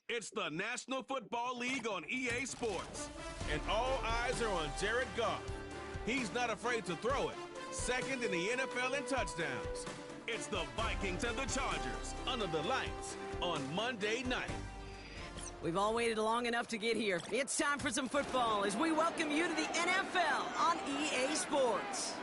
It's the National Football League on EA Sports. And all eyes are on Jared Goff. He's not afraid to throw it. Second in the NFL in touchdowns. It's the Vikings and the Chargers under the lights on Monday night. We've all waited long enough to get here. It's time for some football as we welcome you to the NFL on EA Sports.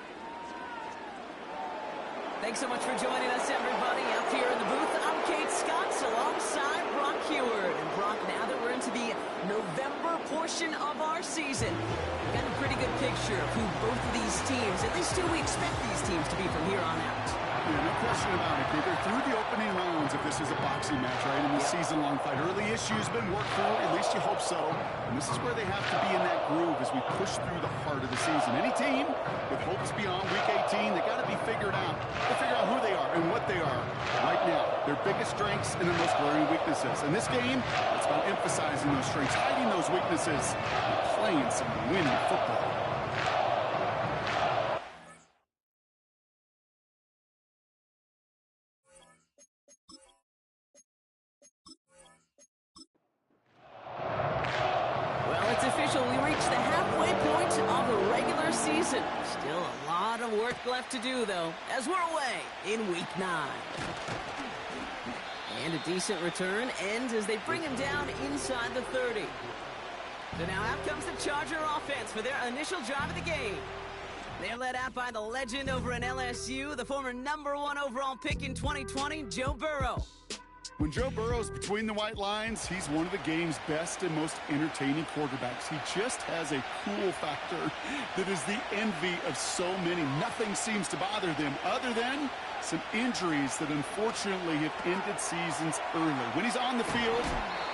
Thanks so much for joining us, everybody. Up here in the booth, I'm Kate Scotts alongside Brock Heward. And Brock, now that we're into the November portion of our season, we've got a pretty good picture of who both of these teams, at least who we expect these teams to be from here on out. Yeah, no question about it. They're through the opening rounds if this is a boxing match, right? In the season-long fight. Early issues been worked through, at least you hope so. And this is where they have to be in that groove as we push through the heart of the season. Any team with hopes beyond Week 18, they got to be figured out. They'll figure out who they are and what they are right now. Their biggest strengths and their most glaring weaknesses. In this game, it's about emphasizing those strengths, hiding those weaknesses, and playing some winning football. Still a lot of work left to do, though, as we're away in Week 9. And a decent return ends as they bring him down inside the 30. So now out comes the Charger offense for their initial drive of the game. They're led out by the legend over in LSU, the former #1 overall pick in 2020, Joe Burrow. When Joe Burrow's between the white lines, he's one of the game's best and most entertaining quarterbacks. He just has a cool factor that is the envy of so many. Nothing seems to bother them other than some injuries that unfortunately have ended seasons early. When he's on the field,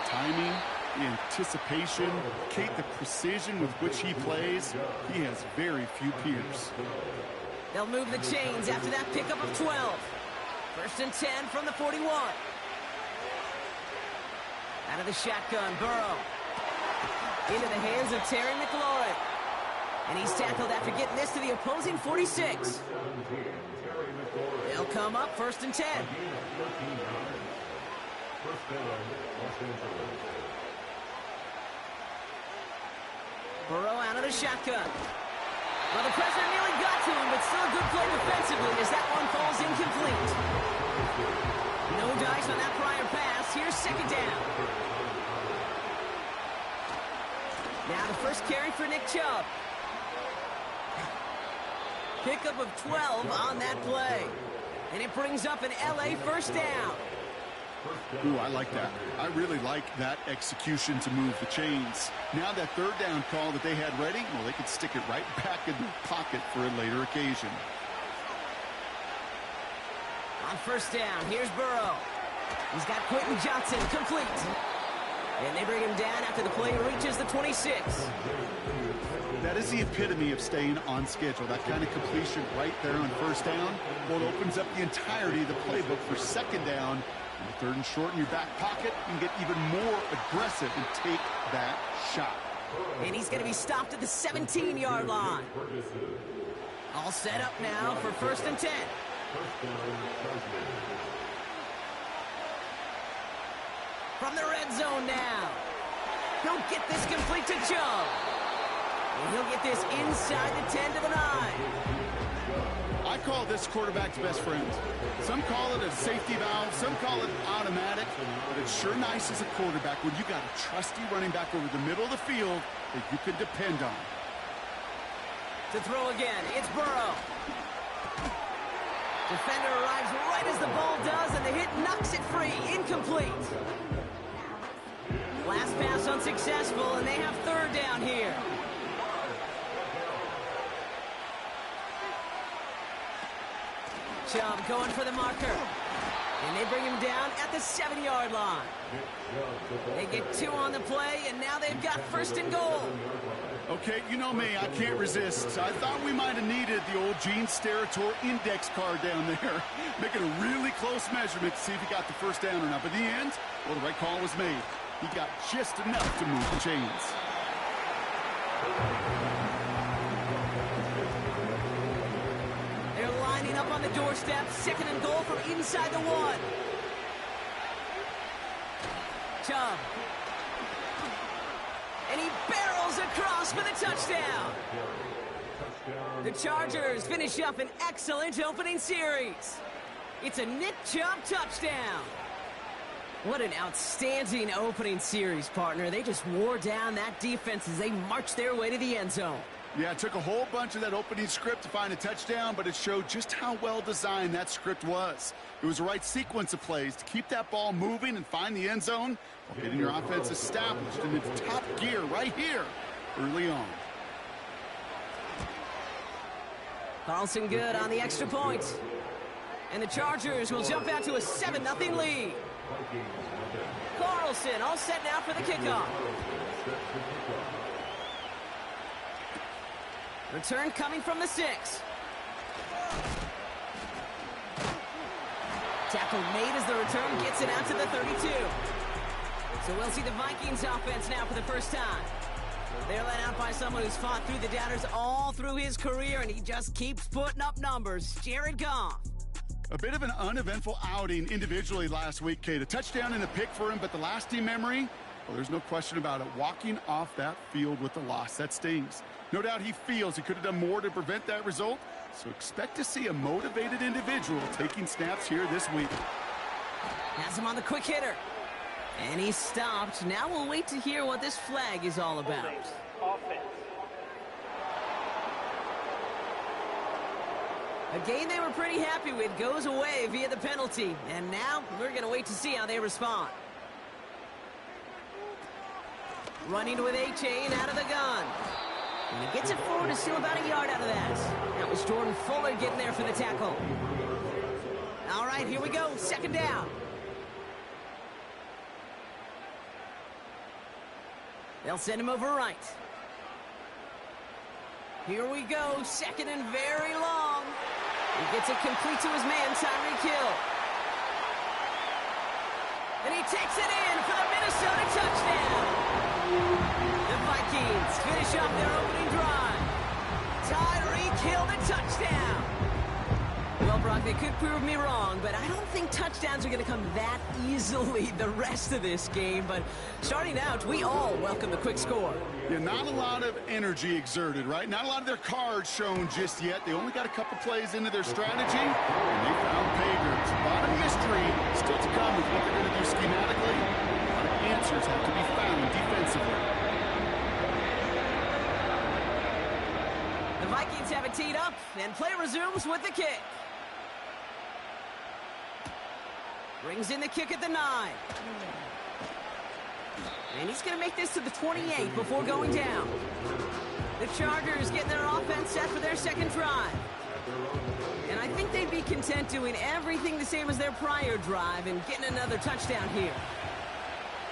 timing, the anticipation, Kate, the precision with which he plays, he has very few peers. They'll move the chains after that pickup of 12. First and 10 from the 41. Out of the shotgun, Burrow. Into the hands of Terry McLaurin. And he's tackled after getting this to the opposing 46. They'll come up first and 10. Burrow out of the shotgun. Well, the pressure nearly got to him, but still a good play defensively as that one falls incomplete. No dice on that prior pass. Here's second down. Now the first carry for Nick Chubb. Pickup of 12 on that play. And it brings up an LA first down. Ooh, I like that. I really like that execution to move the chains. Now that third down call that they had ready, well, they could stick it right back in their pocket for a later occasion. On first down, here's Burrow. He's got Quentin Johnson complete. And they bring him down after the play reaches the 26. That is the epitome of staying on schedule. That kind of completion right there on first down. Well, it opens up the entirety of the playbook for second down. And third and short in your back pocket, you can get even more aggressive and take that shot. And he's going to be stopped at the 17-yard line. All set up now for first and 10. From the red zone now. He'll get this complete to Chubb. And he'll get this inside the 10 to the 9. I call this quarterback's best friend. Some call it a safety valve, some call it automatic, but it's sure nice as a quarterback when you got a trusty running back over the middle of the field that you can depend on. To throw again, it's Burrow. Defender arrives right as the ball does, and the hit knocks it free. Incomplete. Last pass unsuccessful, and they have third down here. Chubb going for the marker. And they bring him down at the 7-yard line. They get 2 on the play, and now they've got first and goal. Okay, you know me, I can't resist. I thought we might have needed the old Gene Steratore index card down there, making a really close measurement to see if he got the first down or not. But in the end, well, the right call was made. He got just enough to move the chains. They're lining up on the doorstep, second and goal from inside the 1. Chubb. And he barrels across for the touchdown. The Chargers finish up an excellent opening series. It's a Nick Chubb touchdown. What an outstanding opening series, partner. They just wore down that defense as they marched their way to the end zone. Yeah, it took a whole bunch of that opening script to find a touchdown, but it showed just how well designed that script was. It was the right sequence of plays to keep that ball moving and find the end zone while getting your offense established in its top gear right here early on. Carlson good on the extra point. And the Chargers will jump out to a 7-0 lead. Carlson all set now for the kickoff. Return coming from the 6. Tackle made as the return gets it out to the 32. So we'll see the Vikings offense now for the first time. They're led out by someone who's fought through the doubters all through his career, and he just keeps putting up numbers. Jared Goff. A bit of an uneventful outing individually last week, Kate. A touchdown and a pick for him, but the lasting memory, well, there's no question about it. Walking off that field with the loss, that stings. No doubt he feels he could have done more to prevent that result, so expect to see a motivated individual taking snaps here this week. Has him on the quick hitter. And he stopped. Now we'll wait to hear what this flag is all about. A game they were pretty happy with goes away via the penalty. And now we're going to wait to see how they respond. Running with A-Chain out of the gun. And he gets it forward to steal about a yard out of that. That was Jordan Fuller getting there for the tackle. All right, here we go. Second down. They'll send him over right. Here we go. Second and very long. He gets it complete to his man, Tyreek Hill. And he takes it in for the Minnesota touchdown. The Vikings finish off their opening drive. Tyreek Hill, the touchdown. Well, Brock, they could prove me wrong, but I don't think touchdowns are going to come that easily the rest of this game. But starting out, we all welcome the quick score. Yeah, not a lot of energy exerted, right? Not a lot of their cards shown just yet. They only got a couple plays into their strategy, and they found pay dirt. A lot of mystery still to come with what they're going to do schematically. A lot of answers have to be found defensively. The Vikings have it teed up, and play resumes with the kick. Brings in the kick at the 9. And he's going to make this to the 28 before going down. The Chargers getting their offense set for their second drive. And I think they'd be content doing everything the same as their prior drive and getting another touchdown here.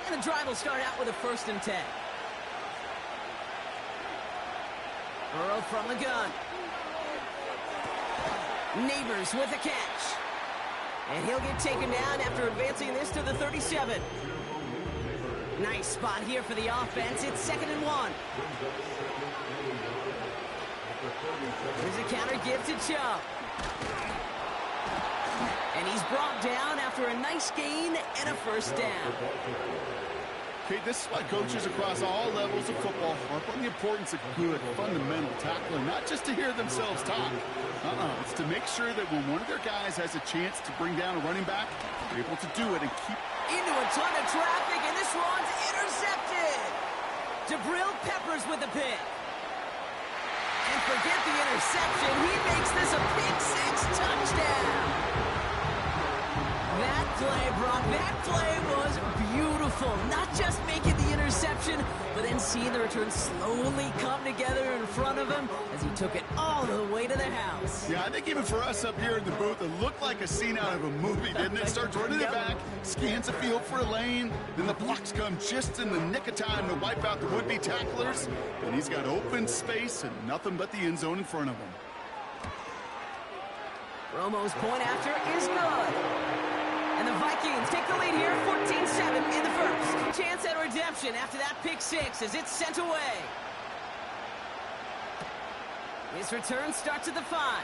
And the drive will start out with a 1st and 10. Burrow from the gun. Neighbors with the catch. And he'll get taken down after advancing this to the 37. Nice spot here for the offense. It's 2nd and 1. There's a counter give to Chubb. And he's brought down after a nice gain and a 1st down. Okay, this is why coaches across all levels of football harp on the importance of good, fundamental tackling, not just to hear themselves talk. It's to make sure that when one of their guys has a chance to bring down a running back, they're able to do it and keep into a ton of traffic, and this one's intercepted. Jabril Peppers with the pick. And forget the interception. He makes this a pick 6 touchdown. That play, Brock, that play was beautiful. Not just making the interception, but then seeing the return slowly come together in front of him as he took it all the way to the house. Yeah, I think even for us up here in the booth, it looked like a scene out of a movie, didn't it? Starts running it back, scans the field for a lane, then the blocks come just in the nick of time to wipe out the would-be tacklers, and he's got open space and nothing but the end zone in front of him. Romo's point after is good. And the Vikings take the lead here, 14-7 in the first. Chance at redemption after that pick 6 as it's sent away. His return starts at the 5.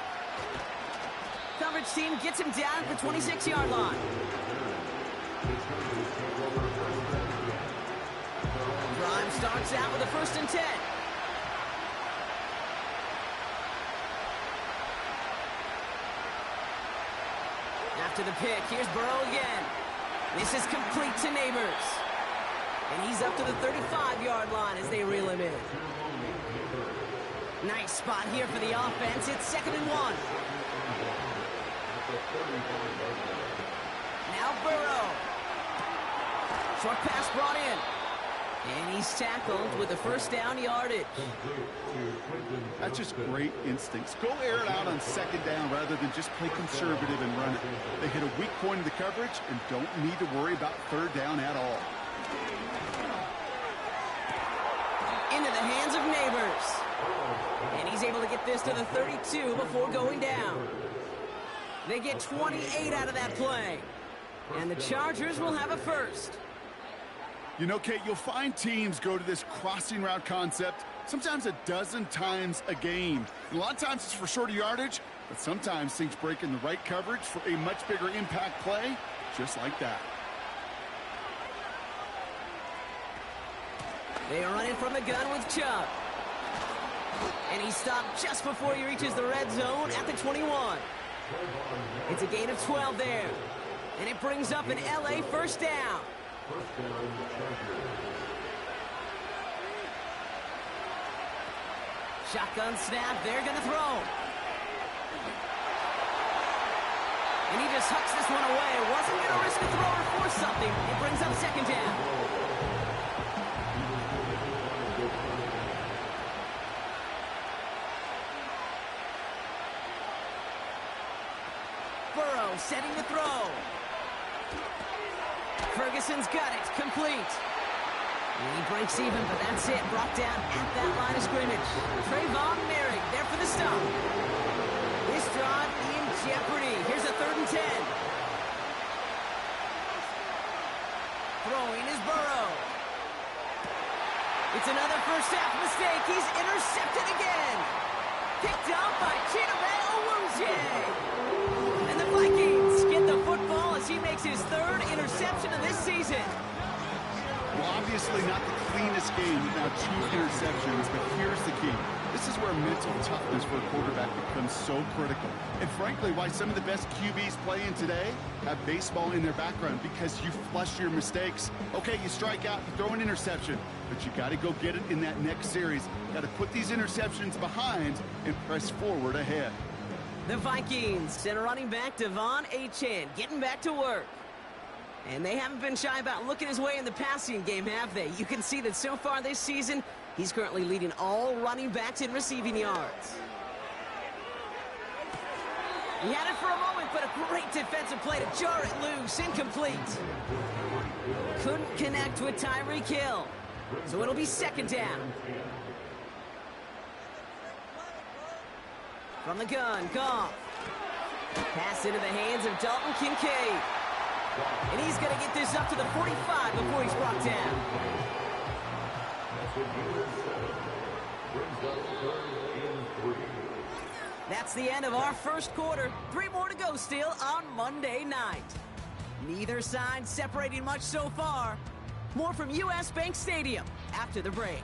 Coverage team gets him down at the 26-yard line. Drive starts out with a 1st and 10. After the pick, here's Burrow again. This is complete to Neighbors. And he's up to the 35-yard line as they reel him in. Nice spot here for the offense. It's 2nd and 1. Now Burrow. Short pass brought in. And he's tackled with a 1st down yardage. That's just great instincts. Go air it out on 2nd down rather than just play conservative and run it. They hit a weak point of the coverage and don't need to worry about 3rd down at all. Into the hands of Neighbors. And he's able to get this to the 32 before going down. They get 28 out of that play. And the Chargers will have a 1st. You know, Kate, you'll find teams go to this crossing route concept sometimes a dozen times a game. And a lot of times it's for shorter yardage, but sometimes things break in the right coverage for a much bigger impact play, just like that. They are running from the gun with Chubb. And he stopped just before he reaches the red zone at the 21. It's a gain of 12 there. And it brings up an LA 1st down. Shotgun snap, they're going to throw. And he just hucks this one away. Wasn't going to risk a throw or force something. It brings up 2nd down. Burrow setting the throw. Ferguson's got it, complete. And he breaks even, but that's it. Brought down at that line of scrimmage. Trayvon Merrick there for the stop. This drive in jeopardy. Here's a 3rd and 10. Throwing is Burrow. It's another 1st half mistake. He's intercepted again. Picked up by Chidobe Awuzie. And the Vikings get the football as he makes his 3rd interception of this season. Well, obviously not the cleanest game without 2 interceptions, but here's the key. This is where mental toughness for a quarterback becomes so critical. And frankly, why some of the best QBs playing today have baseball in their background, because you flush your mistakes. Okay, you strike out, you throw an interception, but you got to go get it in that next series. Got to put these interceptions behind and press forward ahead. The Vikings send a running back, Devon Achane, getting back to work. And they haven't been shy about looking his way in the passing game, have they? You can see that so far this season, he's currently leading all running backs in receiving yards. He had it for a moment, but a great defensive play to jar it loose. Incomplete. Couldn't connect with Tyreek Hill. So it'll be 2nd down. From the gun, Goff. Pass into the hands of Dalton Kincaid. And he's going to get this up to the 45 before he's brought down. That's the end of our 1st quarter. 3 more to go still on Monday night. Neither side separating much so far. More from US Bank Stadium after the break.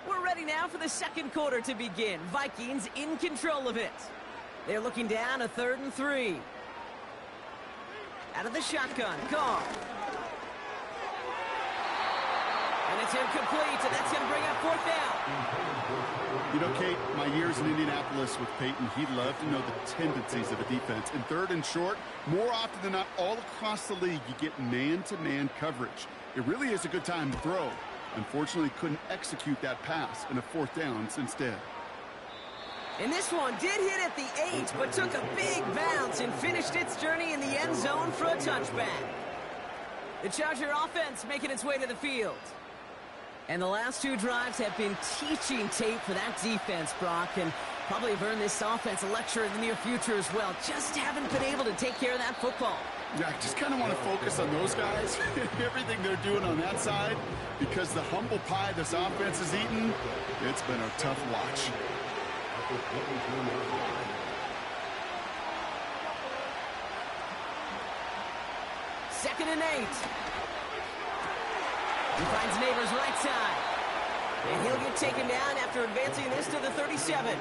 We're ready now for the 2nd quarter to begin. Vikings in control of it. They're looking down a 3rd and 3. Out of the shotgun, Goff. And it's incomplete, and that's going to bring up 4th down. You know, Kate, my years in Indianapolis with Peyton, he'd love to know the tendencies of a defense. In 3rd and short, more often than not, all across the league, you get man-to-man coverage. It really is a good time to throw. Unfortunately, couldn't execute that pass in a 4th down instead. And this one did hit at the 8, but took a big bounce and finished its journey in the end zone for a touchback. The Charger offense making its way to the field. And the last 2 drives have been teaching tape for that defense, Brock, and probably have earned this offense a lecture in the near future as well. Just haven't been able to take care of that football. Yeah, I just kind of want to focus on those guys, everything they're doing on that side, because the humble pie this offense is eating, it's been a tough watch. Second and 8. He finds Neighbors right side. And he'll get taken down after advancing this to the 37.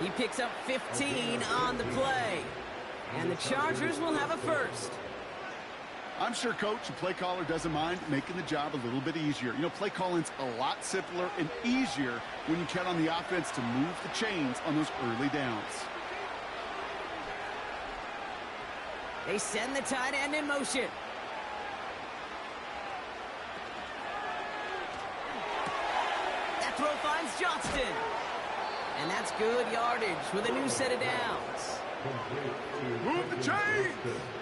He picks up 15 on the play. And the Chargers will have a first. I'm sure coach and play caller doesn't mind making the job a little bit easier. You know, play calling's a lot simpler and easier when you count on the offense to move the chains on those early downs. They send the tight end in motion. That throw finds Johnston. And that's good yardage with a new set of downs. Move the chains!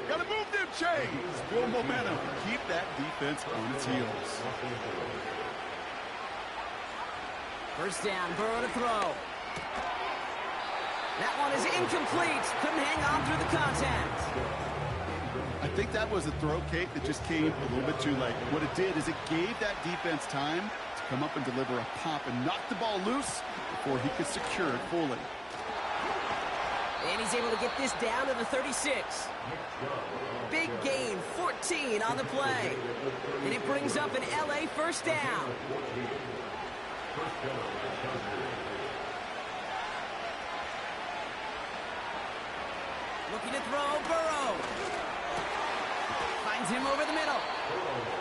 Gotta move them chains! Build momentum. Keep that defense on its heels. First down, Burrow to throw. That one is incomplete. Couldn't hang on through the contact. I think that was a throw, Kate, that just came a little bit too late. What it did is it gave that defense time to come up and deliver a pop and knock the ball loose before he could secure it fully. And he's able to get this down to the 36. Big gain, 14 on the play. And it brings up an LA first down. Looking to throw, Burrow. Finds him over the middle.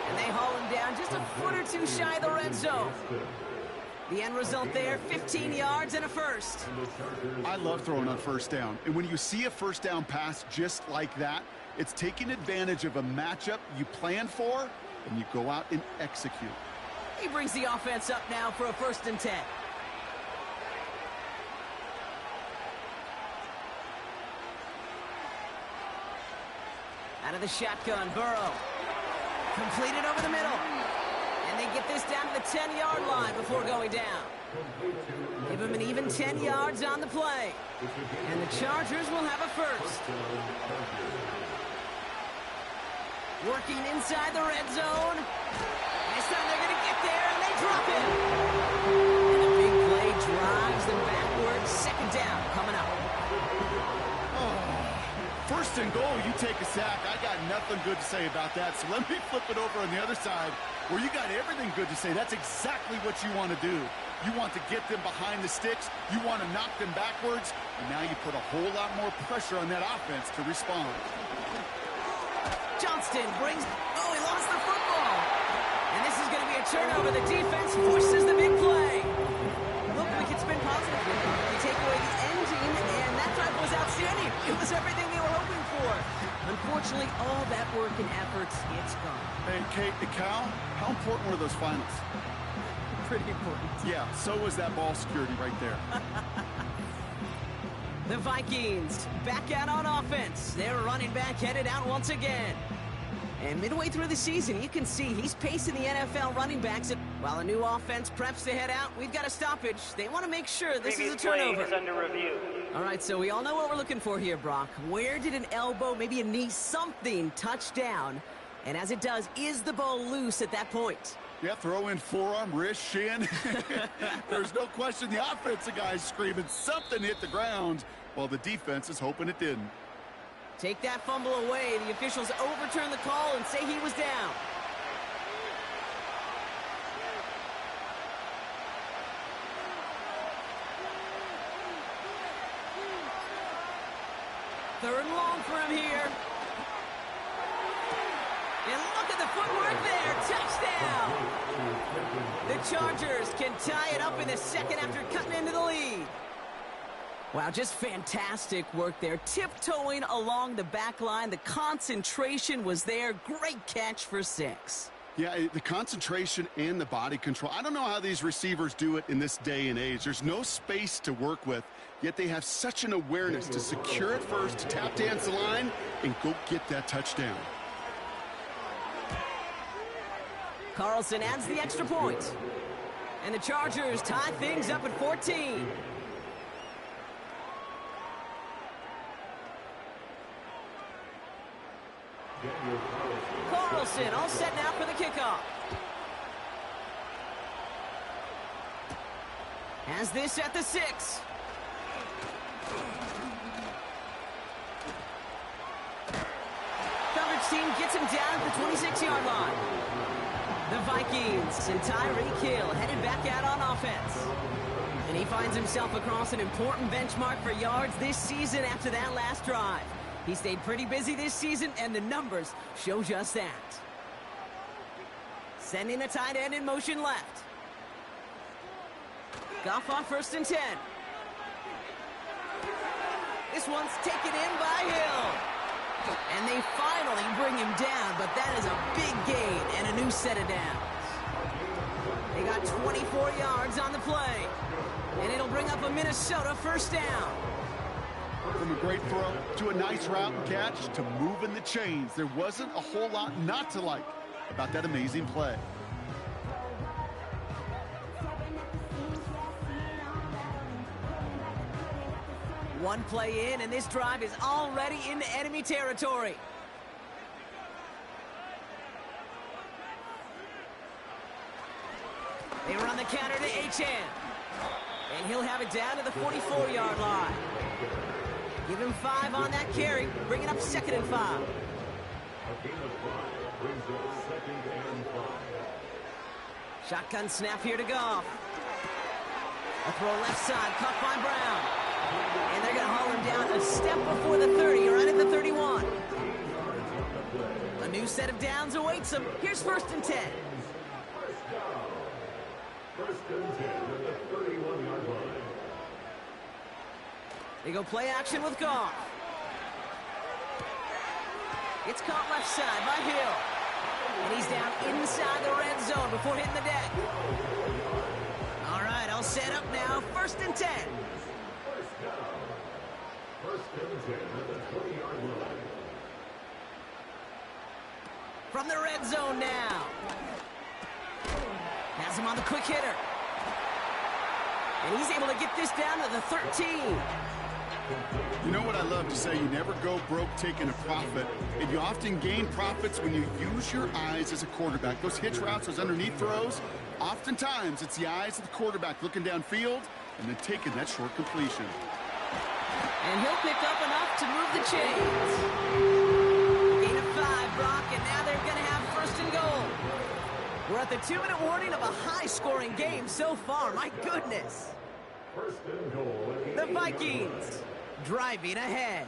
And they haul him down just a foot or two shy of the red zone. The end result there, 15 yards and a first. I love throwing on first down. And when you see a first down pass just like that, it's taking advantage of a matchup you plan for, and you go out and execute. He brings the offense up now for a 1st and 10. Out of the shotgun, Burrow. Completed over the middle. And they get this down to the 10-yard line before going down. Give him an even 10 yards on the play. And the Chargers will have a first. Working inside the red zone. This time they're going to get there, and they drop it. And a big play drives them backwards. 2nd down coming up. First and goal, you take a sack. I got nothing good to say about that. So let me flip it over on the other side where you got everything good to say. That's exactly what you want to do. You want to get them behind the sticks. You want to knock them backwards. And now you put a whole lot more pressure on that offense to respond. Johnston brings... Oh, he lost the football. And this is going to be a turnover. The defense forces the big play. Look, we can spin positive here. You take away the ending, and that drive was outstanding. It was everything they were hoping for. Unfortunately, all that work and efforts, it's gone. Hey, Kate, the cow, how important were those finals? Pretty important. Yeah, so was that ball security right there. The Vikings back out on offense. Their running back headed out once again. And midway through the season, you can see he's pacing the NFL running backs. While a new offense preps to head out, we've got a stoppage. They want to make sure this is a turnover. Is under review. All right, so we all know what we're looking for here, Brock. Where did an elbow, maybe a knee, something touch down? And as it does, is the ball loose at that point? Yeah, throw in forearm, wrist, shin. There's no question the offensive guy's screaming something hit the ground while the defense is hoping it didn't. Take that fumble away. The officials overturn the call and say he was down. Third and long for him here. And look at the footwork there. Touchdown. The Chargers can tie it up in the second after cutting into the lead. Wow, just fantastic work there. Tiptoeing along the back line. The concentration was there. Great catch for 6. Yeah, the concentration and the body control. I don't know how these receivers do it in this day and age. There's no space to work with, yet they have such an awareness to secure it first, to tap dance the line, and go get that touchdown. Carlson adds the extra point. And the Chargers tie things up at 14. Carlson all set now for the kickoff. Has this at the 6. Coverage team gets him down at the 26-yard line. The Vikings and Tyreek Hill headed back out on offense. And he finds himself across an important benchmark for yards this season after that last drive. He stayed pretty busy this season, and the numbers show just that. Sending a tight end in motion left. Goff on 1st and 10. This one's taken in by Hill. And they finally bring him down, but that is a big gain and a new set of downs. They got 24 yards on the play. And it'll bring up a Minnesota 1st down. From a great throw to a nice route and catch to moving the chains, there wasn't a whole lot not to like about that amazing play. One play in, and this drive is already into enemy territory. They run the counter to HN. And he'll have it down to the 44-yard line. Give him 5 on that carry, bring it up 2nd and 5. Shotgun snap here to Goff. A throw left side, caught by Brown. And they're going to haul him down a step before the 30, right at the 31. A new set of downs awaits him. Here's 1st and 10. They go play action with Goff. It's caught left side by Hill. And he's down inside the red zone before hitting the deck. All right, all set up now. 1st and 10. From the red zone now. Has him on the quick hitter. And he's able to get this down to the 13. You know what I love to say? You never go broke taking a profit. And you often gain profits when you use your eyes as a quarterback. Those hitch routes, those underneath throws, oftentimes it's the eyes of the quarterback looking downfield and then taking that short completion. And he'll pick up enough to move the chains. Gain of 5, Brock, and now they're going to have 1st and goal. We're at the 2-minute warning of a high-scoring game so far. My goodness. The Vikings driving ahead.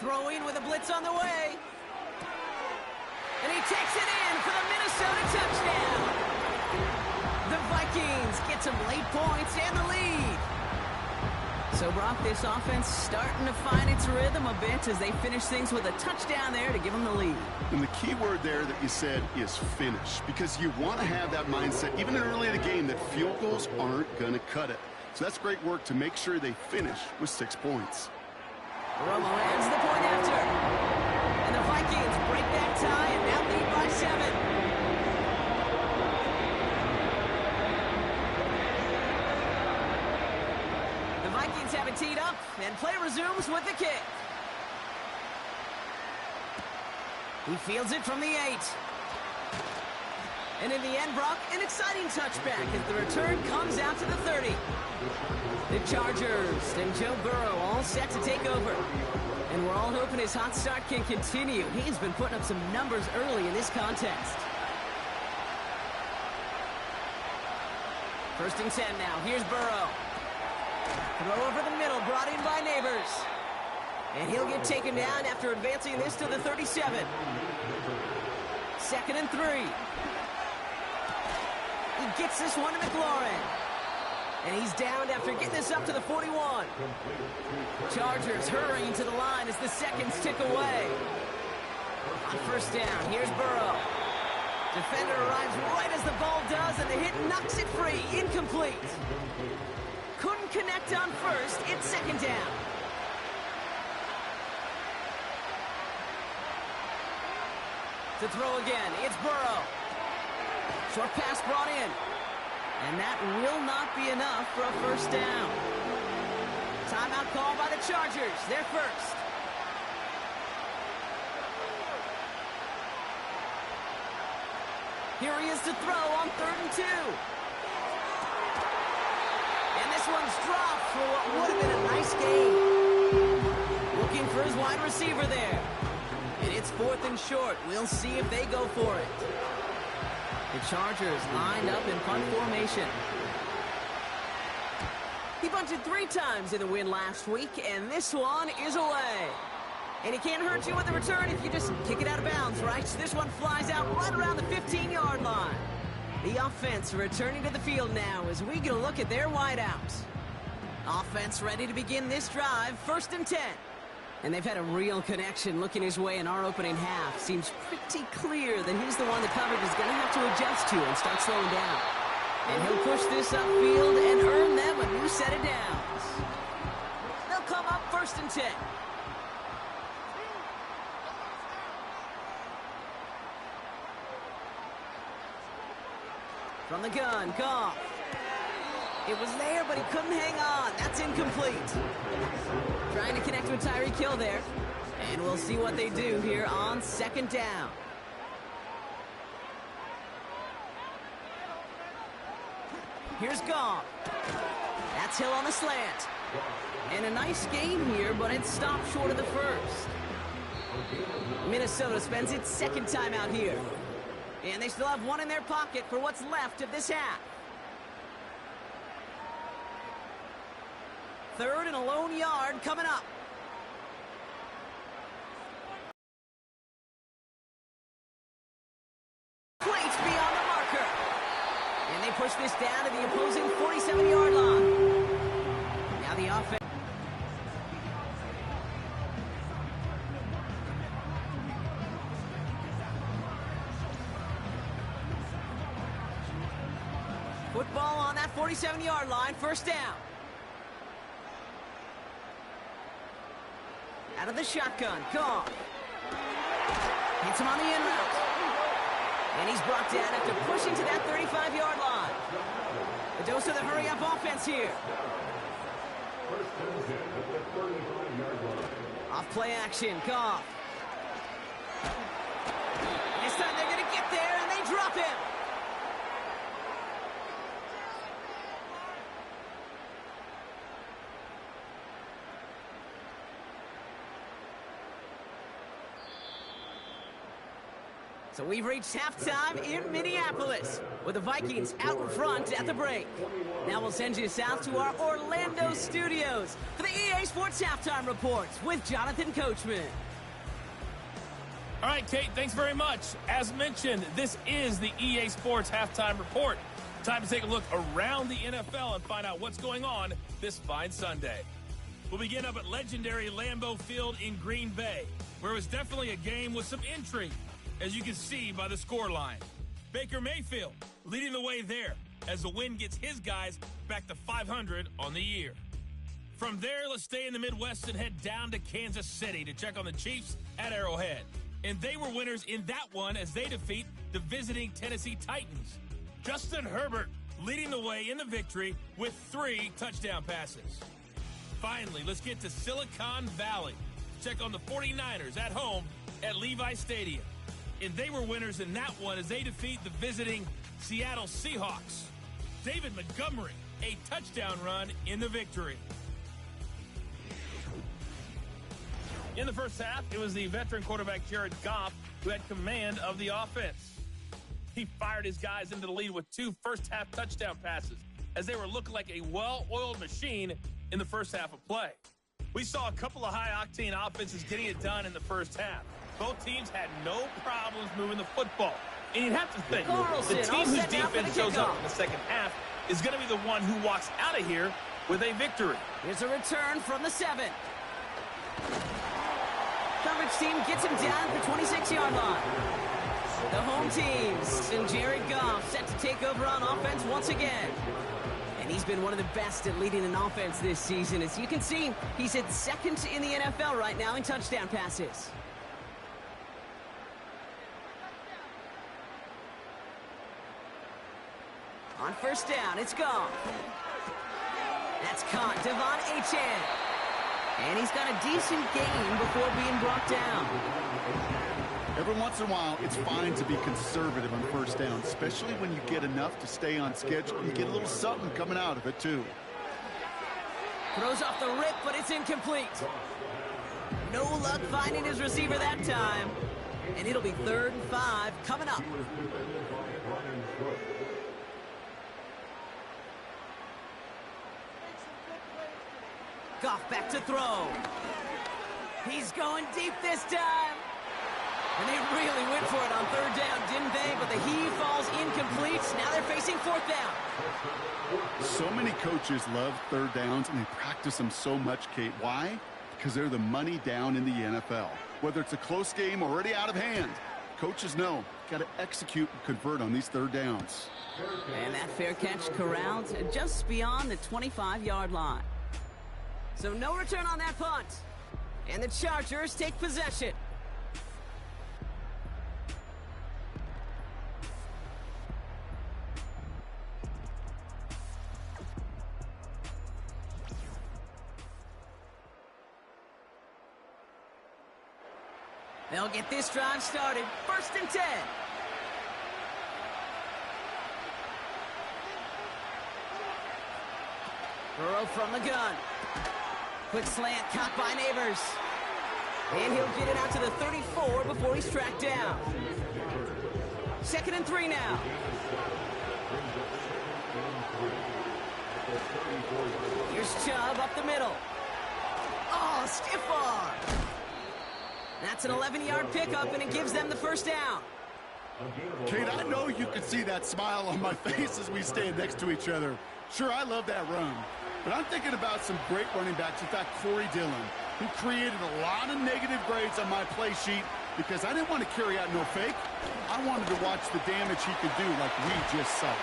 Throwing with a blitz on the way. And he takes it in for the Minnesota touchdown. The Vikings get some late points and the lead. So, Brock, this offense starting to find its rhythm a bit as they finish things with a touchdown there to give them the lead. And the key word there that you said is finish, because you want to have that mindset, even early in the game, that field goals aren't going to cut it. So that's great work to make sure they finish with 6 points. Romo adds the point after. And the Vikings break that tie and now lead by 7. The Vikings have it teed up, and play resumes with the kick. He fields it from the 8. And in the end, Brock, an exciting touchback as the return comes out to the 30. The Chargers and Joe Burrow all set to take over. And we're all hoping his hot start can continue. He's been putting up some numbers early in this contest. 1st and 10 now. Here's Burrow. Throw over the middle, brought in by Neighbors. And he'll get taken down after advancing this to the 37. 2nd and 3. He gets this one to McLaurin. And he's downed after getting this up to the 41. Chargers hurrying to the line as the seconds tick away. On 1st down, here's Burrow. Defender arrives right as the ball does, and the hit knocks it free. Incomplete. Couldn't connect on 1st. It's 2nd down. To throw again, it's Burrow. Short pass brought in. And that will not be enough for a 1st down. timeout call by the Chargers. They're first. Here he is to throw on 3rd and 2. And this one's dropped for what would have been a nice gain. Looking for his wide receiver there. And it's 4th and short. We'll see if they go for it. The Chargers lined up in punt formation. He bunted 3 times in the win last week, and this one is away. And he can't hurt you with the return if you just kick it out of bounds, right? So this one flies out right around the 15-yard line. The offense returning to the field now as we get a look at their wideouts. Offense ready to begin this drive, 1st and 10. And they've had a real connection looking his way in our opening half. Seems pretty clear that he's the one the coverage is going to have to adjust to and start slowing down. And he'll push this upfield and earn them a new set of downs. They'll come up 1st and 10. From the gun, Goff. It was there, but he couldn't hang on. That's incomplete. Trying to connect with Tyreek Hill there. And we'll see what they do here on 2nd down. Here's Goff. That's Hill on the slant. And a nice game here, but it stopped short of the first. Minnesota spends its 2nd time out here. And they still have one in their pocket for what's left of this half. 3rd and a lone yard coming up. Plates beyond the marker. And they push this down to the opposing 47-yard line. Now the offense. Football on that 47-yard line, 1st down. Out of the shotgun, Goff. Hits him on the in route. And he's brought down after pushing to that 35-yard line. A dose of the hurry-up offense here. Off play action, Goff. This time they're going to get there, and they drop him. So we've reached halftime in Minneapolis with the Vikings out in front at the break. Now we'll send you south to our Orlando studios for the EA Sports Halftime Reports with Jonathan Coachman. All right, Kate, thanks very much. As mentioned, this is the EA Sports Halftime Report. Time to take a look around the NFL and find out what's going on this fine Sunday. We'll begin up at legendary Lambeau Field in Green Bay, where it was definitely a game with some intrigue, as you can see by the scoreline. Baker Mayfield leading the way there as the win gets his guys back to 500 on the year. From there, let's stay in the Midwest and head down to Kansas City to check on the Chiefs at Arrowhead. And they were winners in that one as they defeat the visiting Tennessee Titans. Justin Herbert leading the way in the victory with 3 touchdown passes. Finally, let's get to Silicon Valley to check on the 49ers at home at Levi Stadium. And they were winners in that one as they defeat the visiting Seattle Seahawks. David Montgomery, a touchdown run in the victory. In the first half, it was the veteran quarterback Jared Goff who had command of the offense. He fired his guys into the lead with 2 first-half touchdown passes as they were looking like a well-oiled machine in the first half of play. We saw a couple of high-octane offenses getting it done in the first half. Both teams had no problems moving the football. And you'd have to think, the team whose defense shows up in the second half is going to be the one who walks out of here with a victory. Here's a return from the 7. Coverage team gets him down at the 26-yard line. The home teams and Jared Goff set to take over on offense once again. And he's been one of the best at leading an offense this season. As you can see, he's at 2nd in the NFL right now in touchdown passes. On first down, it's Goff. That's caught. Devon Achane. And he's got a decent gain before being brought down. Every once in a while, it's fine to be conservative on first down, especially when you get enough to stay on schedule. You get a little something coming out of it, too. Throws off the rip, but it's incomplete. No luck finding his receiver that time. And it'll be 3rd and 5 coming up. Goff back to throw. He's going deep this time. And they really went for it on 3rd down, didn't they? But the heave falls incomplete. Now they're facing 4th down. So many coaches love 3rd downs, and they practice them so much, Kate. Why? Because they're the money down in the NFL. Whether it's a close game already out of hand, coaches know got to execute and convert on these 3rd downs. And that fair catch corralled just beyond the 25-yard line. So no return on that punt. And the Chargers take possession. They'll get this drive started. 1st and 10. Burrow from the gun. Quick slant caught by Neighbors. And he'll get it out to the 34 before he's tracked down. 2nd and 3 now. Here's Chubb up the middle. Oh, stiff arm. That's an 11-yard pickup, and it gives them the 1st down. Kate, I know you can see that smile on my face as we stand next to each other. Sure, I love that run. But I'm thinking about some great running backs. In fact, Corey Dillon, who created a lot of negative grades on my play sheet because I didn't want to carry out no fake. I wanted to watch the damage he could do like we just saw.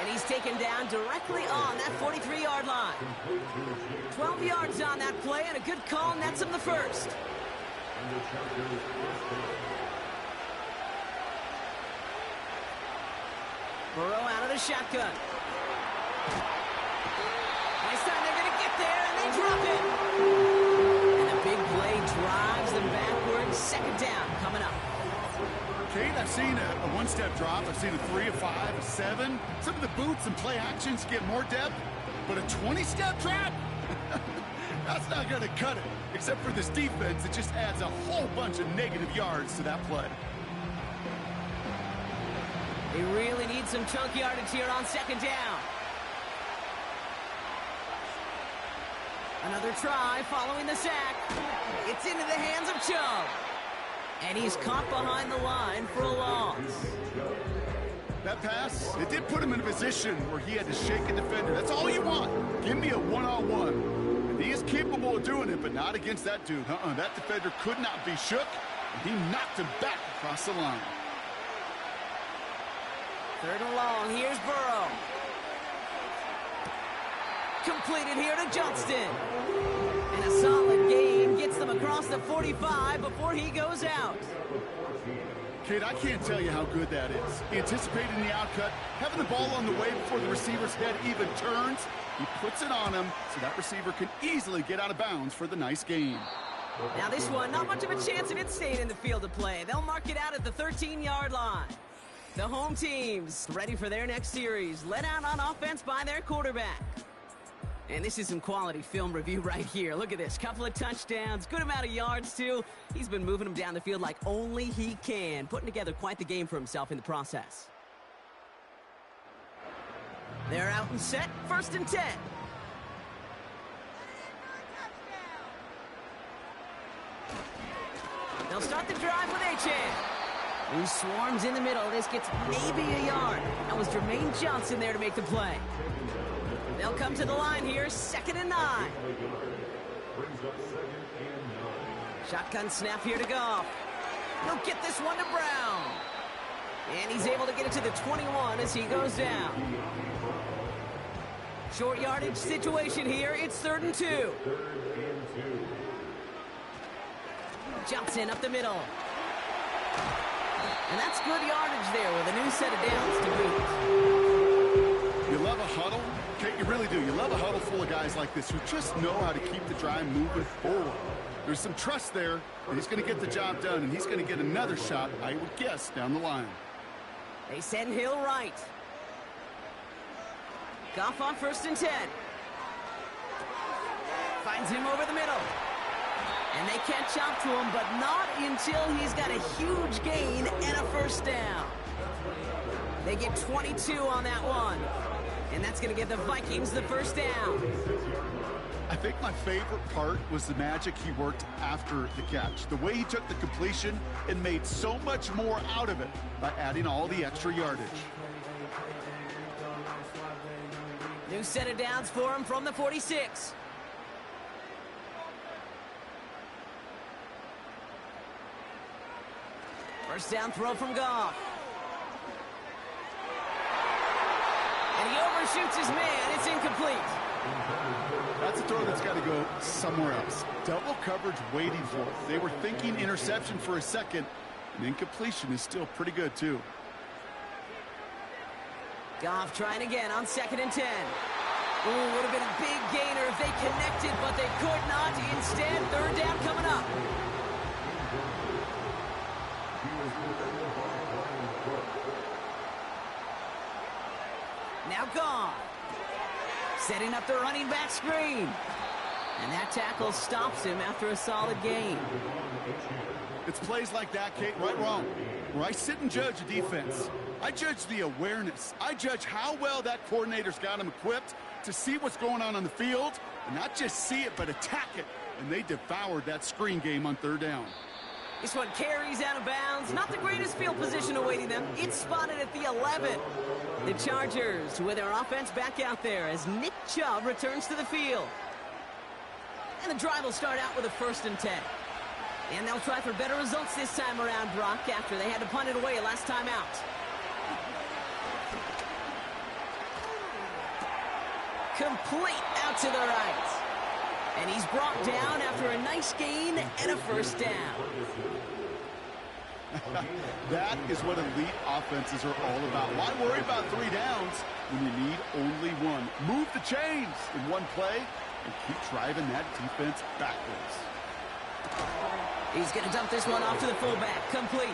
And he's taken down directly on that 43-yard line. 12 yards on that play, and a good call nets him the 1st. Burrow out of the shotgun. This time they're going to get there, and they drop it. And a big play drives them backwards. 2nd down coming up. Kate, I've seen a one-step drop. I've seen a 3, a 5, a 7. Some of the boots and play actions get more depth, but a 20-step drop? That's not going to cut it, except for this defense that just adds a whole bunch of negative yards to that play. They really need some chunk yardage here on 2nd down. Another try following the sack. It's into the hands of Chubb. And he's caught behind the line for a loss. That pass, it did put him in a position where he had to shake a defender. That's all you want. Give me a one-on-one. And he is capable of doing it, but not against that dude. That defender could not be shook, and he knocked him back across the line. 3rd and long. Here's Burrow. Completed here to Johnston. And a solid gain gets them across the 45 before he goes out. Kate, I can't tell you how good that is. Anticipating the outcut, having the ball on the way before the receiver's head even turns. He puts it on him so that receiver can easily get out of bounds for the nice gain. Now this one, not much of a chance of it staying in the field of play. They'll mark it out at the 13-yard line. The home team's ready for their next series, led out on offense by their quarterback. And this is some quality film review right here. Look at this. Couple of touchdowns, good amount of yards, too. He's been moving them down the field like only he can, putting together quite the game for himself in the process. They're out and set. 1st and 10. They'll start the drive with Achane. He swarms in the middle. This gets maybe a yard. That was Jermaine Johnson there to make the play. They'll come to the line here, 2nd and 9. Shotgun snap here to Goff. He'll get this one to Brown. And he's able to get it to the 21 as he goes down. Short yardage situation here. It's 3rd and 2. Johnson up the middle. And that's good yardage there with a new set of downs to boot. You love a huddle? Okay, you really do. You love a huddle full of guys like this who just know how to keep the drive moving forward. There's some trust there that he's going to get the job done, and he's going to get another shot, I would guess, down the line. They send Hill right. Goff on 1st and 10. Finds him over the middle. And they catch up to him, but not until he's got a huge gain and a 1st down. They get 22 on that one. And that's going to give the Vikings the 1st down. I think my favorite part was the magic he worked after the catch. The way he took the completion and made so much more out of it by adding all the extra yardage. New set of downs for him from the 46. First down throw from Goff. And he overshoots his man. It's incomplete. That's a throw that's got to go somewhere else. Double coverage waiting for it. They were thinking interception for a second, and incompletion is still pretty good, too. Goff trying again on 2nd and 10. Ooh, would have been a big gainer if they connected, but they could not. Instead, 3rd down coming up. Now Goff. Setting up the running back screen. And that tackle stops him after a solid gain. It's plays like that, Kate, right or wrong, where I sit and judge a defense. I judge the awareness. I judge how well that coordinator's got him equipped to see what's going on the field, and not just see it, but attack it. And they devoured that screen game on 3rd down. This one carries out of bounds. Not the greatest field position awaiting them. It's spotted at the 11. The Chargers with their offense back out there as Nick Chubb returns to the field. And the drive will start out with a 1st and 10. And they'll try for better results this time around, Brock, after they had to punt it away last time out. Complete out to the right. And he's brought down after a nice gain and a 1st down. That is what elite offenses are all about. Why worry about 3 downs when you need only 1? Move the chains in one play and keep driving that defense backwards. He's going to dump this one off to the fullback. Complete.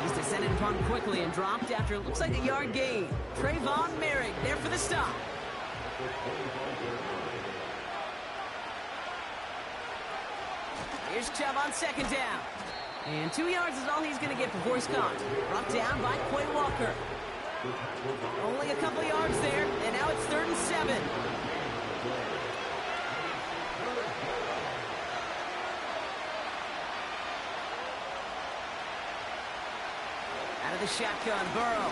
He's descended upon quickly and dropped after it looks like a yard gain. Trayvon Merrick there for the stop. Here's Chubb on 2nd down. And 2 yards is all he's going to get before he's caught. Brought down by Quay Walker. Only a couple of yards there, and now it's 3rd and 7. Out of the shotgun, Burrow.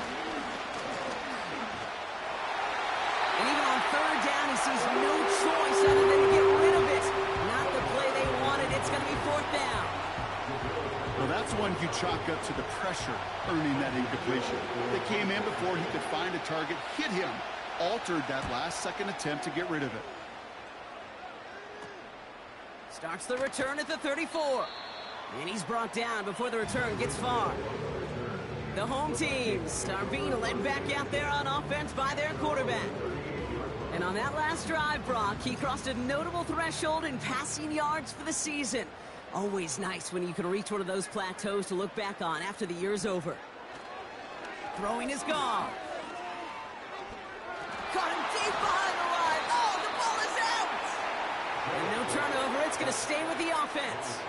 And even on 3rd down, he sees no choice other than to get rid of it. Not the play they wanted. It's going to be 4th down. Well, that's one you chalk up to the pressure earning that incompletion. They came in before he could find a target, hit him, altered that last-second attempt to get rid of it. Starts the return at the 34. And he's brought down before the return gets far. The home teams are being led back out there on offense by their quarterback. And on that last drive, Brock, he crossed a notable threshold in passing yards for the season. Always nice when you can reach one of those plateaus to look back on after the year's over. Throwing is gone. Caught him deep behind the line. Oh, the ball is out! And no turnover. It's going to stay with the offense.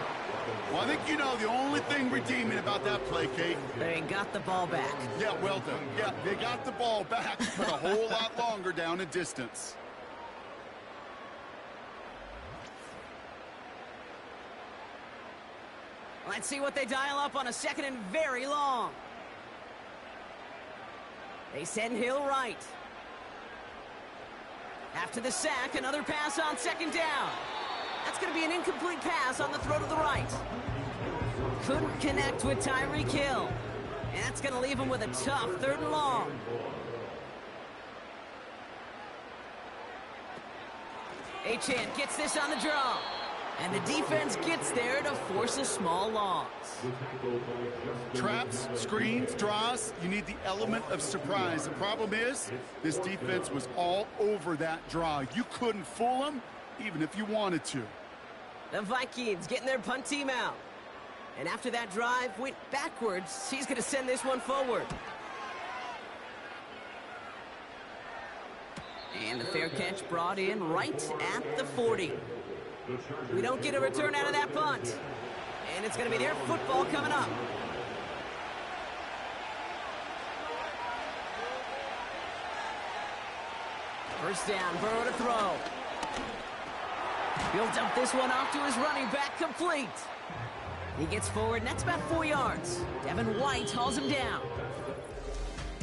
Well, I think you know the only thing redeeming about that play, Kate. They got the ball back. Yeah, well done. Yeah, they got the ball back, but a whole lot longer down in distance. Let's see what they dial up on a 2nd and very long. They send Hill right. After the sack, another pass on 2nd down. That's going to be an incomplete pass on the throw to the right. Couldn't connect with Tyreek Hill. And that's going to leave him with a tough 3rd and long. Achane gets this on the draw. And the defense gets there to force a small loss. Traps, screens, draws, you need the element of surprise. The problem is, this defense was all over that draw. You couldn't fool them, even if you wanted to. The Vikings getting their punt team out. And after that drive went backwards, he's going to send this one forward. And the fair catch brought in right at the 40. We don't get a return out of that punt. And it's going to be their football coming up. First down, Burrow to throw. He'll dump this one off to his running back, complete. He gets forward, and that's about 4 yards. Devin White hauls him down.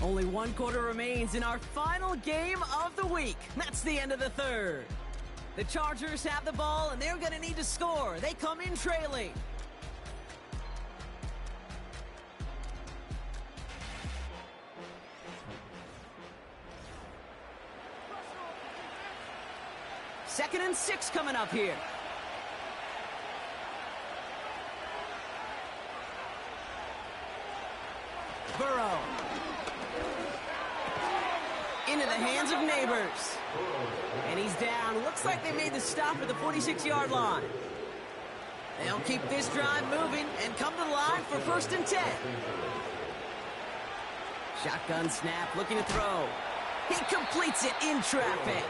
Only 1 quarter remains in our final game of the week. That's the end of the third. The Chargers have the ball, and they're going to need to score. They come in trailing. Second and 6 coming up here. Burrow. Into the hands of Neighbors. And he's down. Looks like they made the stop at the 46-yard line. They'll keep this drive moving and come to the line for 1st and 10. Shotgun snap, looking to throw. He completes it in traffic.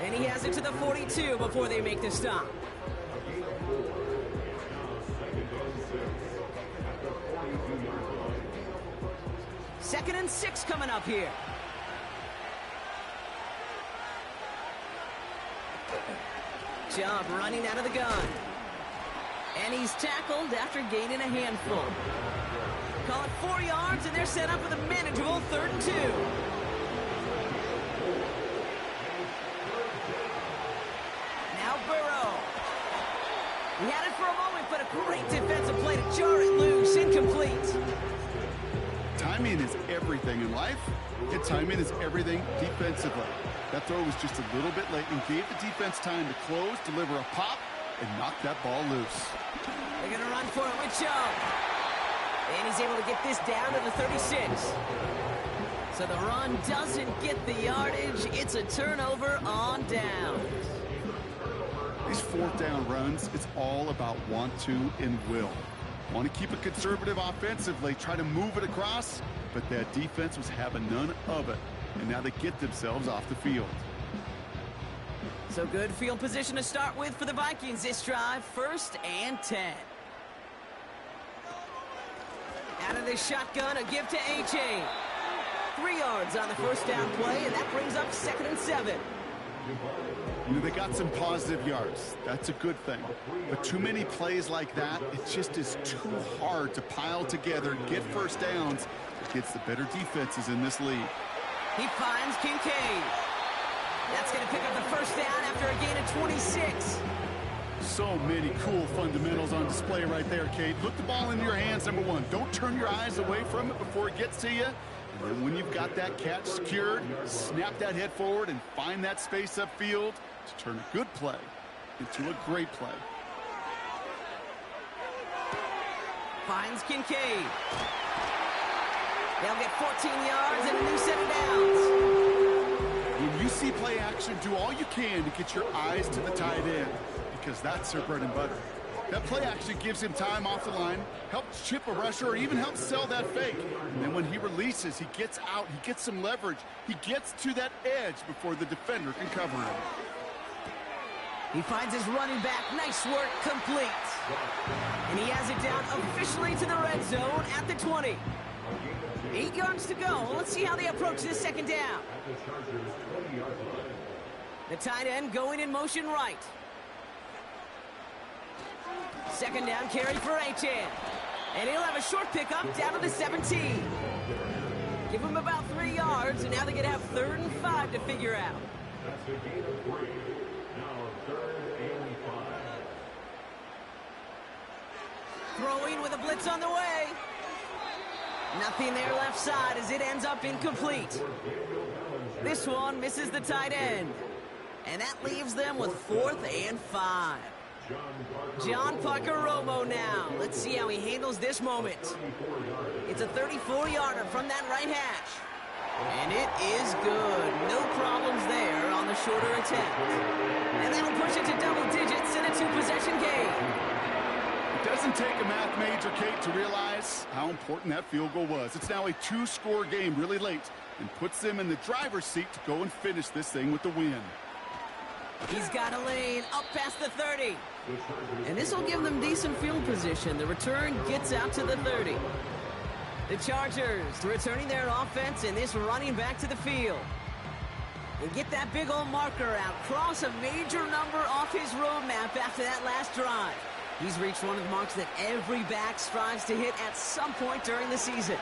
And he has it to the 42 before they make the stop. Second and 6 coming up here. Chubb running out of the gun. And he's tackled after gaining a handful. Call it 4 yards, and they're set up with a manageable 3rd and 2. Now Burrow. He had it for a moment, but a great defensive play to jar it loose. Incomplete. Timing is everything in life, and timing is everything defensively. That throw was just a little bit late and gave the defense time to close, deliver a pop, and knock that ball loose. They're going to run for it with Chubb. And he's able to get this down to the 36. So the run doesn't get the yardage. It's a turnover on down. These 4th down runs, it's all about want to and will. Want to keep it conservative offensively, try to move it across, but that defense was having none of it. And now they get themselves off the field. So good field position to start with for the Vikings this drive. 1st and 10. Out of this shotgun, a give to A.J. 3 yards on the 1st down play, and that brings up 2nd and 7. You know, they got some positive yards. That's a good thing. But too many plays like that, it just is too hard to pile together and get 1st downs against the better defenses in this league. He finds Kincaid. That's going to pick up the 1st down after a gain of 26. So many cool fundamentals on display right there, Kate. Look the ball into your hands, number 1. Don't turn your eyes away from it before it gets to you. And then when you've got that catch secured, snap that head forward and find that space upfield to turn a good play into a great play. Finds Kincaid. They'll get 14 yards and a new set of downs. When you see play action, do all you can to get your eyes to the tight end, because that's their bread and butter. That play action gives him time off the line, helps chip a rusher, or even helps sell that fake. And then when he releases, he gets out, he gets some leverage. He gets to that edge before the defender can cover him. He finds his running back. Nice work, complete. And he has it down officially to the red zone at the 20. 8 yards to go. Let's see how they approach this 2nd down. The tight end going in motion right. 2nd down carry for Achane. And he'll have a short pickup down to the 17. Give him about 3 yards, and now they're going to have 3rd and 5 to figure out. That's a gain of 3. Now 3rd and 5. Throwing with a blitz on the way. Nothing there left side as it ends up incomplete. This one misses the tight end. And that leaves them with 4th and 5. John Parker-Romo now. Let's see how he handles this moment. It's a 34-yarder from that right hash. And it is good. No problems there on the shorter attempt. And that'll push it to double digits in a two-possession game. It doesn't take a math major, Kate, to realize how important that field goal was. It's now a two-score game really late and puts them in the driver's seat to go and finish this thing with the win. He's got a lane up past the 30. And this will give them decent field position. The return gets out to the 30. The Chargers returning their offense and this running back to the field. And get that big old marker out. Cross a major number off his roadmap after that last drive. He's reached one of the marks that every back strives to hit at some point during the season.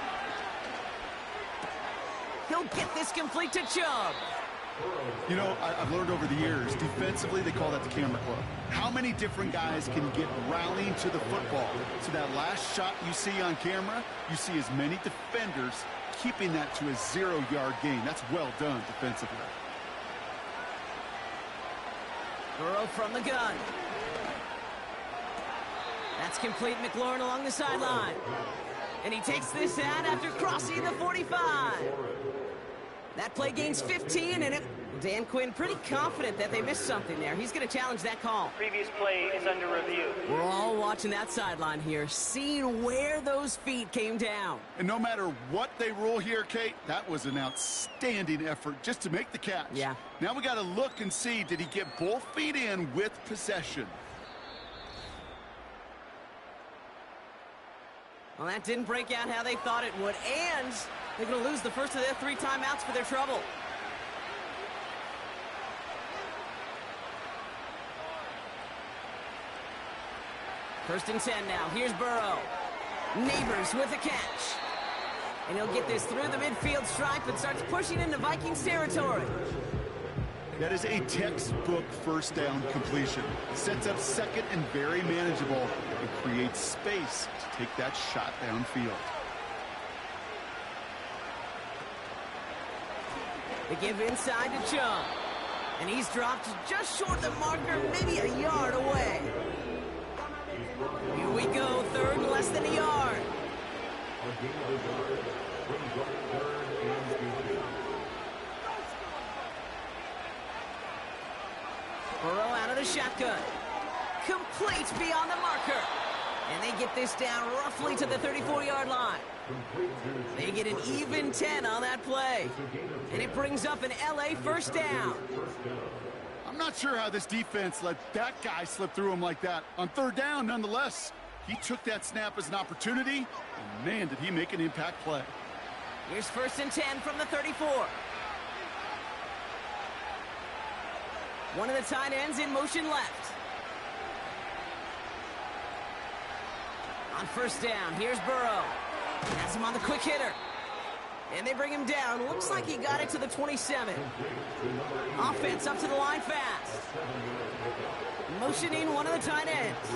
He'll get this complete to Chubb. You know, I've learned over the years, defensively, they call that the camera club. How many different guys can get rallying to the football? So that last shot you see on camera, you see as many defenders keeping that to a 0-yard gain. That's well done defensively. Burrow from the gun. That's complete. McLaurin along the sideline. And he takes this out after crossing the 45. That play gains 15, and Dan Quinn pretty confident that they missed something there. He's going to challenge that call. Previous play is under review. We're all watching that sideline here, seeing where those feet came down. And no matter what they rule here, Kate, that was an outstanding effort just to make the catch. Yeah. Now we got to look and see, did he get both feet in with possession? Well, that didn't break out how they thought it would, and they're going to lose the first of their 3 timeouts for their trouble. First and 10 now. Here's Burrow. Neighbors with a catch. And he'll get this through the midfield stripe and starts pushing into Vikings territory. That is a textbook first down completion. Sets up second and very manageable and creates space to take that shot downfield. They give inside to Chubb. And he's dropped just short of the marker, maybe a yard away. Here we go, third, less than a yard. Burrow out of the shotgun. Complete beyond the marker. And they get this down roughly to the 34-yard line. They get an even 10 on that play. And it brings up an LA first down. I'm not sure how this defense let that guy slip through him like that. On third down, nonetheless, he took that snap as an opportunity, and man, did he make an impact play. Here's first and 10 from the 34. One of the tight ends in motion left. On first down, here's Burrow. Has him on the quick hitter. And they bring him down. Looks like he got it to the 27. Offense up to the line fast. Motioning one of the tight ends.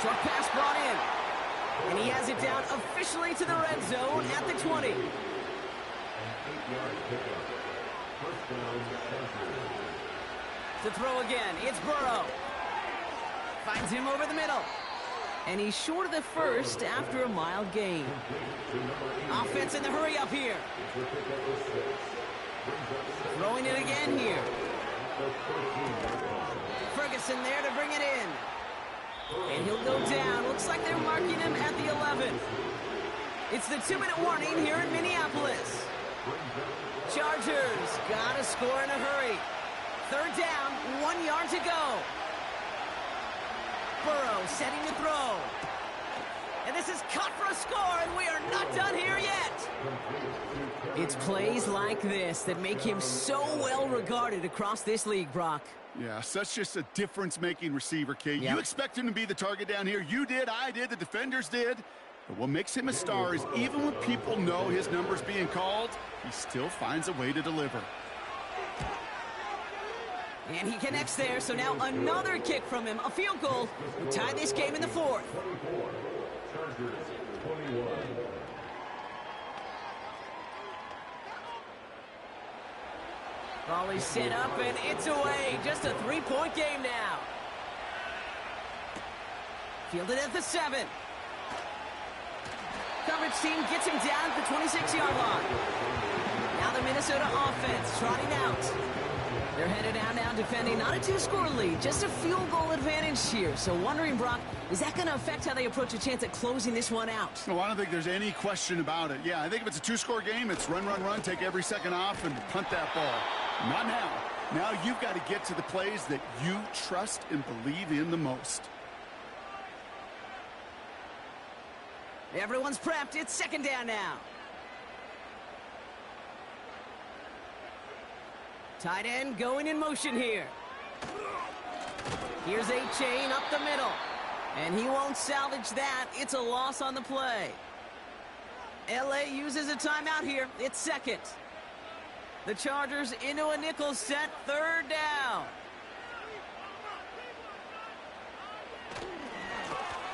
Short pass brought in. And he has it down officially to the red zone at the 20. To throw again, it's Burrow. Finds him over the middle. And he's short of the first after a mild gain. Offense in the hurry up here. Throwing it again here. Ferguson there to bring it in. And he'll go down. Looks like they're marking him at the 11. It's the 2-minute warning here in Minneapolis. Chargers gotta score in a hurry. Third down, 1 yard to go. Burrow setting to throw. And this is cut for a score, and we are not done here yet. It's plays like this that make him so well regarded across this league, Brock. Yeah, such just a difference-making receiver, Kate. Yep. You expect him to be the target down here. You did, I did, the defenders did. But what makes him a star is even when people know his number's being called, he still finds a way to deliver. And he connects there, so now another kick from him, a field goal, to tie this game in the fourth. Chargers 21. Volley set up, and it's away. Just a 3-point game now. Fielded at the 7. Coverage team gets him down at the 26-yard line. Now the Minnesota offense trotting out. They're headed out now defending not a 2-score lead, just a field goal advantage here. So wondering, Brock, is that going to affect how they approach a chance at closing this one out? No, I don't think there's any question about it. Yeah, I think if it's a 2-score game, it's run, run, run, take every second off, and punt that ball. Not now. Now you've got to get to the plays that you trust and believe in the most. Everyone's prepped. It's second down now. Tight end going in motion here. Here's A-Chain up the middle. And he won't salvage that. It's a loss on the play. LA uses a timeout here. It's second. The Chargers into a nickel set. Third down.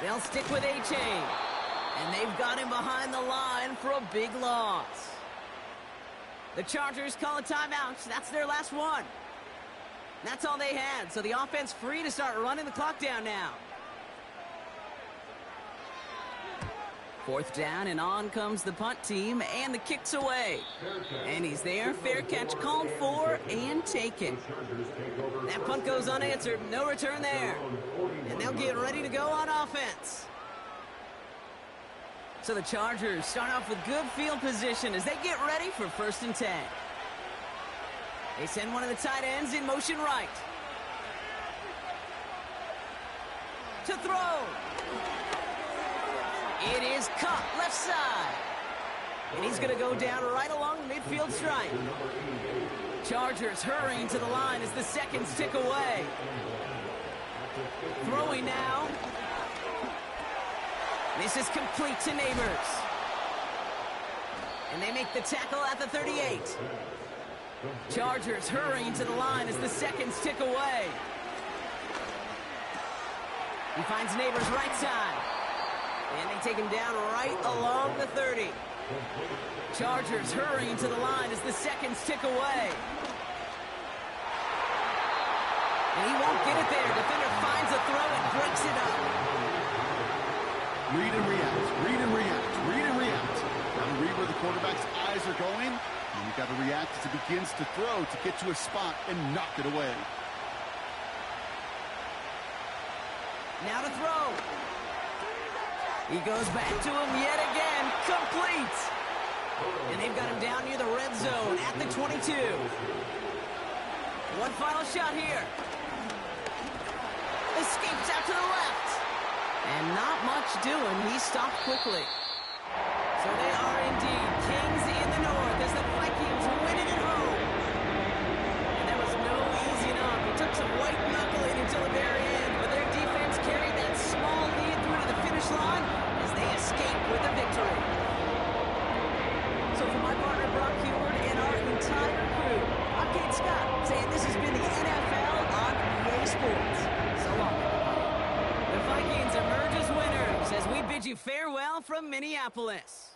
They'll stick with A-Chain. And they've got him behind the line for a big loss. The Chargers call a timeout. That's their last one. That's all they had. So the offense free to start running the clock down now. Fourth down, and on comes the punt team, and the kick's away. And he's there. Fair catch called for and taken. That punt goes unanswered. No return there. And they'll get ready to go on offense. So the Chargers start off with good field position as they get ready for 1st and 10. They send one of the tight ends in motion right. To throw. It is caught left side. And he's going to go down right along the midfield stripe. Chargers hurrying to the line as the seconds tick away. Throwing now. This is complete to Neighbors. And they make the tackle at the 38. Chargers hurrying to the line as the seconds tick away. He finds Neighbors right side. And they take him down right along the 30. Chargers hurrying to the line as the seconds tick away. And he won't get it there. Defender finds a throw and breaks it up. Read and react, read and react, read and react. Got to read where the quarterback's eyes are going, and you've got to react as he begins to throw to get to a spot and knock it away. Now to throw. He goes back to him yet again. Complete. And they've got him down near the red zone at the 22. One final shot here. Escapes out to the left. And not much doing. He stopped quickly. So they are indeed kings in the north as the Vikings win it at home. And that was no easy enough. It took some white knuckling until the very end, but their defense carried that small lead through to the finish line as they escape with a victory. So for my partner Brock Heward and our entire crew, I'm Kate Scott saying this has been the NFL on EA Sports. So long. The Vikings emerge as winners as we bid you farewell from Minneapolis.